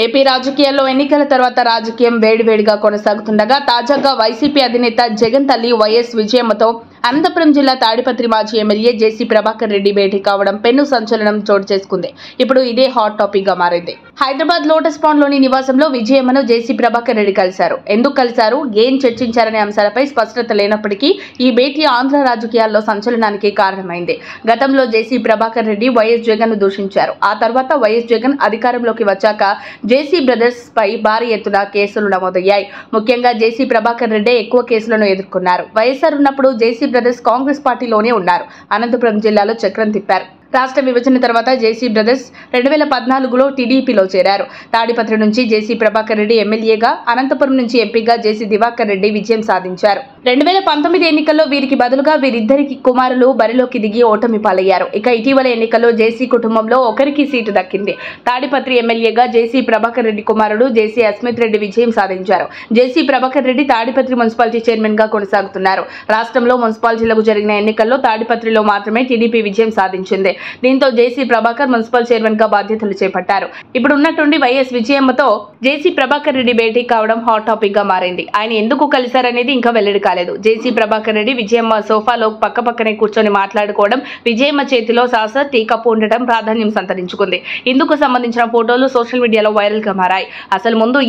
AP రాజకీయాల్లో ఎన్నికల తర్వాత రాజకీయం వేడివేడిగా కొనసాగుతుండగా తాజాగా వైసీపీ అధినేత జగన్ తల్లి వైఎస్ విజయమ్మతో అనంతపురం జిల్లా తాడిపత్రి మాజీ ఎమ్మెల్యే జేసీ ప్రభాకర్ రెడ్డి భేటీ కావడం పెను సంచలనం చోటు చేసుకుంది. ఇప్పుడు ఇదే హాట్ టాపిక్ గా మారింది. హైదరాబాద్ లోటస్ పాండ్ లోని నివాసంలో విజయమ్మను జేసీ ప్రభాకర్ రెడ్డి కలిశారు. ఎందుకు కలిశారు, ఏం చర్చించారనే అంశాలపై స్పష్టత లేనప్పటికీ ఈ భేటీ ఆంధ్ర రాజకీయాల్లో సంచలనానికి కారణమైంది. గతంలో జేసీ ప్రభాకర్ రెడ్డి వైఎస్ జగన్ ను దూషించారు. ఆ తర్వాత వైఎస్ జగన్ అధికారంలోకి వచ్చాక జేసీ బ్రదర్స్ పై భారీ ఎత్తున కేసులు నమోదయ్యాయి. ముఖ్యంగా జేసీ ప్రభాకర్ రెడ్డి ఎక్కువ కేసులను ఎదుర్కొన్నారు. వైఎస్ఆర్ ఉన్నప్పుడు జేసీ బ్రదర్స్ కాంగ్రెస్ పార్టీలోనే ఉన్నారు. అనంతపురం జిల్లాలో చక్రం తిప్పారు. రాష్ట్ర విభజన తర్వాత జేసీ బ్రదర్స్ 2014లో టీడీపీలో చేరారు. తాడిపత్రి నుంచి జేసీ ప్రభాకర్ రెడ్డి ఎమ్మెల్యేగా, అనంతపురం నుంచి ఎంపీగా జేసీ దివాకర్ రెడ్డి విజయం సాధించారు. 2019 ఎన్నికల్లో వీరికి బదులుగా వీరిద్దరికి కుమారులు బరిలోకి దిగి ఓటమి పాలయ్యారు. ఇక ఇటీవల ఎన్నికల్లో జేసీ కుటుంబంలో ఒకరికి సీటు దక్కింది. తాడిపత్రి ఎమ్మెల్యేగా జేసీ ప్రభాకర్ రెడ్డి కుమారుడు జేసీ అస్మిత్ రెడ్డి విజయం సాధించారు. జేసీ ప్రభాకర్ రెడ్డి తాడిపత్రి మున్సిపాలిటీ చైర్మన్ గా కొనసాగుతున్నారు. రాష్ట్రంలో మున్సిపాలిటీలకు జరిగిన ఎన్నికల్లో తాడిపత్రిలో మాత్రమే టీడీపీ విజయం సాధించింది. దీంతో జేసీ ప్రభాకర్ మున్సిపల్ చైర్మన్ గా బాధ్యతలు చేపట్టారు. ఇప్పుడు ఉన్నట్టుండి వైఎస్ విజయమ్మతో జేసీ ప్రభాకర్ రెడ్డి భేటీ కావడం హాట్ టాపిక్ గా మారింది. ఆయన ఎందుకు కలిశారనేది ఇంకా వెల్లడి కాలేదు. జేసీ ప్రభాకర్ రెడ్డి విజయమ్మ సోఫాలో పక్కపక్కనే కూర్చొని మాట్లాడుకోవడం, విజయమ్మ చేతిలో సాస టీ కప్పు ఉండటం ప్రాధాన్యం సంతరించుకుంది. ఇందుకు సంబంధించిన ఫోటోలు సోషల్ మీడియాలో వైరల్ గా మారాయి. అసలు ముందు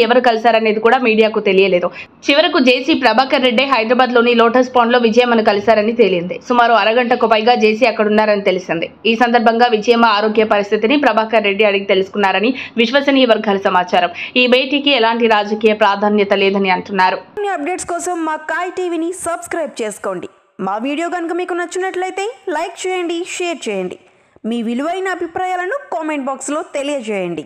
ఎవరు కలిశారనేది కూడా మీడియాకు తెలియలేదు. చివరకు జేసీ ప్రభాకర్ రెడ్డి హైదరాబాద్ లోని లోటస్ పాండ్ లో విజయమ్మను కలిశారని తేలింది. సుమారు అరగంటకు పైగా జేసీ అక్కడున్నారని తెలిసింది. ఈ సందర్భంగా విజయమ్మ ఆరోగ్య పరిస్థితిని ప్రభాకర్ రెడ్డి అడిగి తెలుసుకున్నారని విశ్వసనీయ వర్గాల సమాచారం. ఈ భేటీకి ఎలాంటి రాజకీయ ప్రాధాన్యత లేదని అంటున్నారు. అప్డేట్స్ కోసం మా కాయ్ టీవీని సబ్స్క్రైబ్ చేసుకోండి. మా వీడియో కనుక మీకు నచ్చినట్లయితే లైక్ చేయండి, షేర్ చేయండి. మీ విలువైన అభిప్రాయాలను కామెంట్ బాక్స్లో తెలియజేయండి.